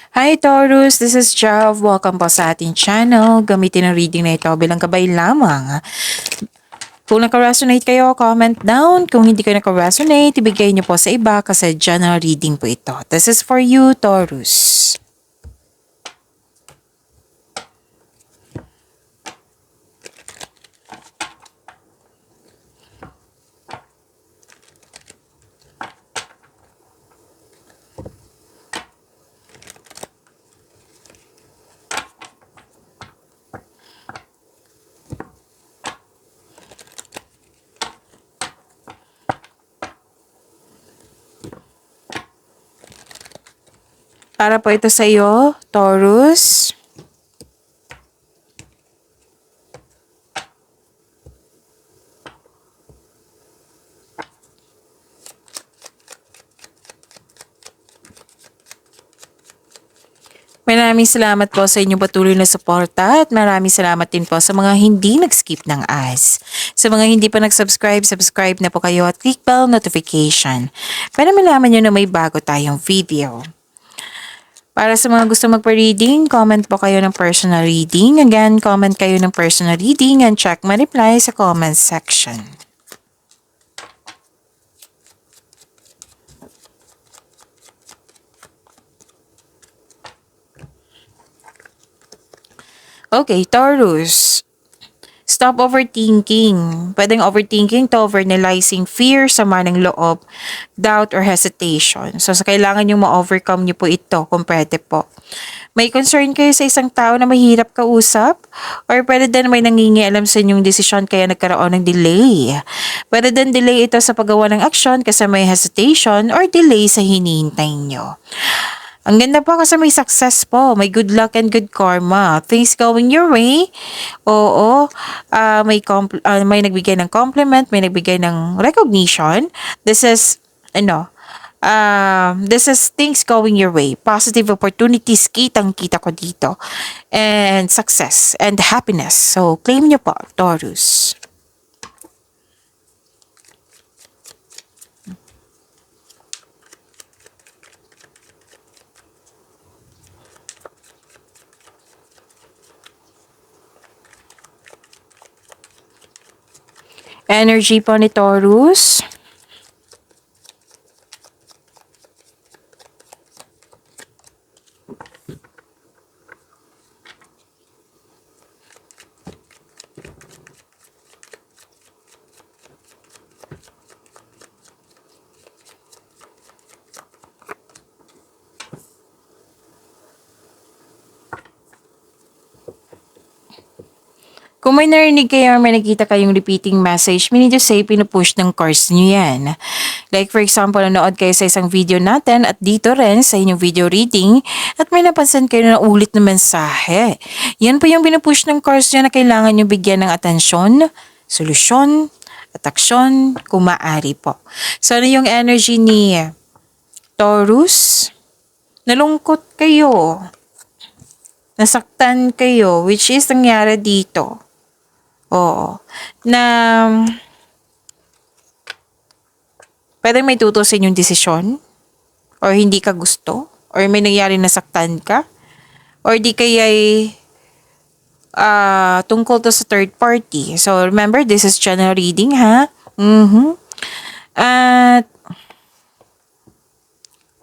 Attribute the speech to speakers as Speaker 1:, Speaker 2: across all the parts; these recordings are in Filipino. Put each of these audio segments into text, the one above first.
Speaker 1: Hi Taurus, this is Jav. Welcome po sa ating channel. Gamitin ang reading na ito bilang gabay lamang. Kung naka-resonate kayo, comment down. Kung hindi kayo naka-resonate, ibigay niyo po sa iba kasi general reading po ito. This is for you, Taurus. Para po ito sa iyo, Taurus. Maraming salamat po sa inyong patuloy na suporta at maraming salamat din po sa mga hindi nag-skip ng ads. Sa mga hindi pa nag-subscribe, subscribe na po kayo at click bell notification para malaman nyo na may bago tayong video. Para sa mga gusto magpa-reading, comment po kayo ng personal reading. Again, comment kayo ng personal reading and check my reply sa comment section. Okay, Taurus. Stop overthinking. Pwedeng overthinking to overanalyzing fear, sama ng loob, doubt, or hesitation. So, kailangan yung ma-overcome nyo po ito kung pwede po. May concern kayo sa isang tao na mahirap kausap? Or pwede din may nangingialam sa inyong desisyon kaya nagkaroon ng delay? Pwede din delay ito sa paggawa ng aksyon kasi may hesitation or delay sa hinihintay nyo. Ang ganda po kasi may success po. May good luck and good karma. Things going your way. Oo. May nagbigay ng compliment. May nagbigay ng recognition. This is things going your way. Positive opportunities. Kitang-kita ko dito. And success and happiness. So, claim nyo po, Taurus. Energy po ni Taurus. Kung may narinig kayo or may nakita kayong repeating message, meaning to say, pinupush ng course nyo yan. Like for example, nanood kayo sa isang video natin at dito rin sa inyong video reading at may napansin kayo na ulit na mensahe. Yan po yung pinupush ng course nyo na kailangan nyo bigyan ng atensyon, solusyon, at aksyon kung maaari po. So ano yung energy ni Taurus? Nalungkot kayo. Nasaktan kayo, which is nangyari dito. Oo. Na pwedeng may tutusin yung desisyon or hindi ka gusto or may nangyari na saktan ka or di kaya'y tungkol to sa third party. So, remember, this is general reading, ha? At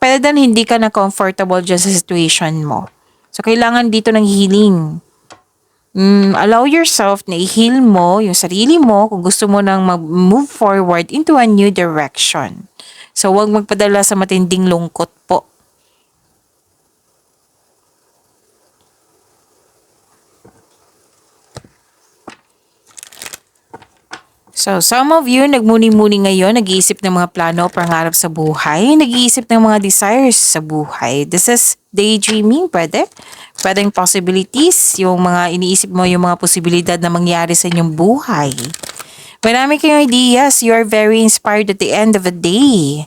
Speaker 1: pwede din hindi ka na comfortable dyan sa situation mo. So, kailangan dito ng healing. Allow yourself na i-heal mo yung sarili mo kung gusto mo nang mag-move forward into a new direction. So, huwag magpadala sa matinding lungkot po. So, some of you, nagmuni-muni ngayon, nag-iisip ng mga plano o pangarap sa buhay, nag-iisip ng mga desires sa buhay. This is daydreaming, pwede? Pwedeng possibilities, yung mga iniisip mo, yung mga posibilidad na mangyari sa inyong buhay. Marami kayong ideas, you are very inspired at the end of the day.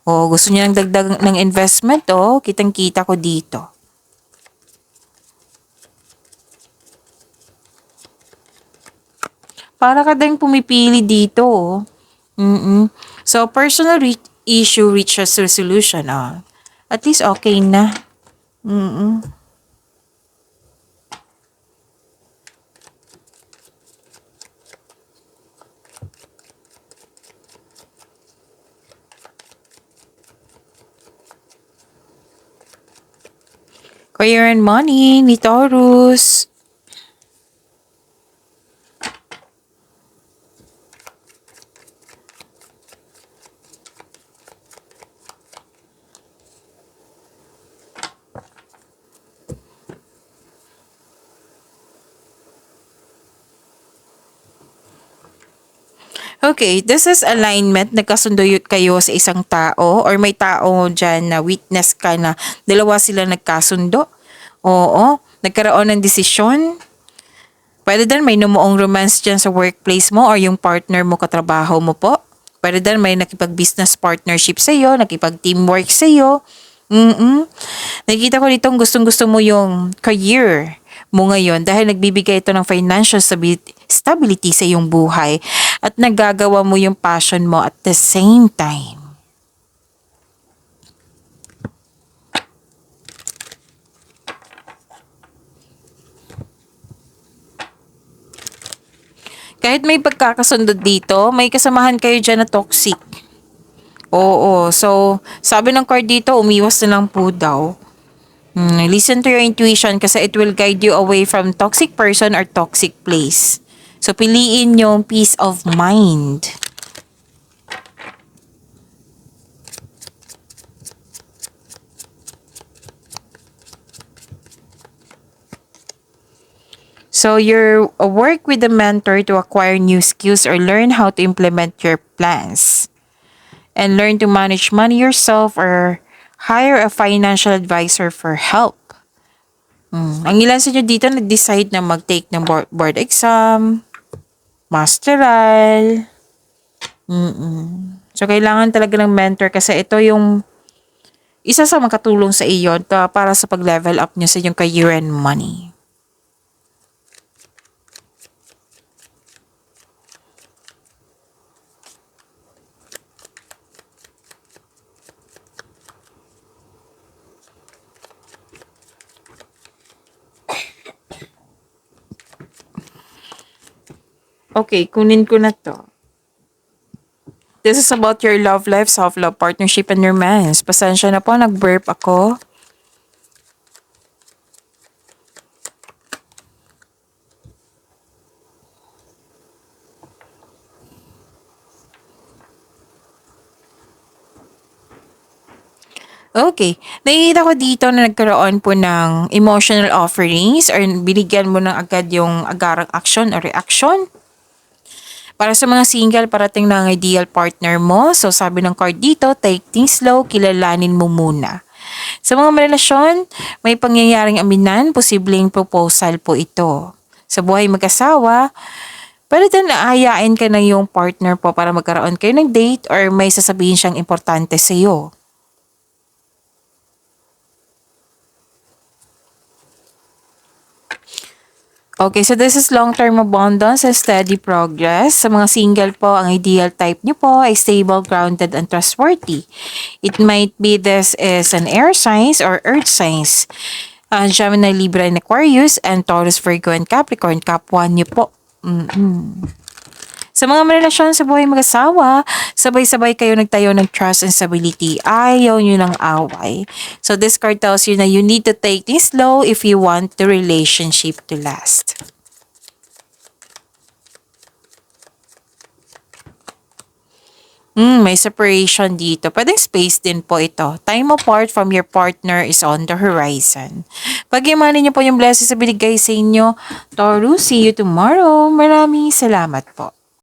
Speaker 1: O, gusto niyo ng dagdag ng investment, kitang-kita ko dito. Para ka ding pumipili dito. So, personal issue reaches resolution. At least okay na. Mm. Career and money ni Taurus. Okay, this is alignment. Nagkasundo kayo sa isang tao or may tao dyan na witness ka na dalawa sila nagkasundo. Oo, nagkaroon ng desisyon. Pwede din may numuong romance dyan sa workplace mo or yung partner mo katrabaho mo po. Pwede din may nakipag-business partnership sa iyo, nakipag-teamwork sa iyo. Nakikita ko ditong gustong-gusto mo yung career mo ngayon dahil nagbibigay ito ng financial stability sa iyong buhay at nagagawa mo yung passion mo at the same time. Kahit may pagkakasundo dito, may kasamahan kayo dyan na toxic. Oo, so sabi ng card dito, umiwas na lang po daw. Listen to your intuition kasi it will guide you away from toxic person or toxic place. So piliin yung peace of mind. So your work with a mentor to acquire new skills or learn how to implement your plans. And learn to manage money yourself or hire a financial advisor for help. Ang ilan sa inyo dito nag-decide na mag-take ng board exam, masteral. So, kailangan talaga ng mentor kasi ito yung isa sa makatulong sa iyo para sa pag-level up nyo sa inyong career and money. Okay, kunin ko na to. This is about your love life, self-love, partnership, and romance. Pasensya na po, nag-burp ako. Okay. Nakikita ko dito na nagkaroon po ng emotional offerings or binigyan mo ng agad yung agarang action or reaction. Para sa mga single, parating na ang ideal partner mo. So, sabi ng card dito, take things slow, kilalanin mo muna. Sa mga relasyon, may pangyayaring aminan, posibleng proposal po ito. Sa buhay mag-asawa, pwede din aayain ka na yung partner po para magkaroon kayo ng date or may sasabihin siyang importante sa iyo. Okay, so this is long-term abundance and steady progress. Sa mga single po, ang ideal type niyo po ay stable, grounded, and trustworthy. It might be this is an air signs or earth signs. Gemini, Libra, and Aquarius, and Taurus, Virgo, and Capricorn. Kapwa niyo po. Sa mga relasyon sa buhay mag-asawa, sabay-sabay kayo nagtayo ng trust and stability. Ayaw nyo ng away. So this card tells you na you need to take things slow if you want the relationship to last. May separation dito. Pwedeng space din po ito. Time apart from your partner is on the horizon. Pag-imanin niyo po yung blessings sa binigay sa inyo. Taurus, see you tomorrow. Maraming salamat po.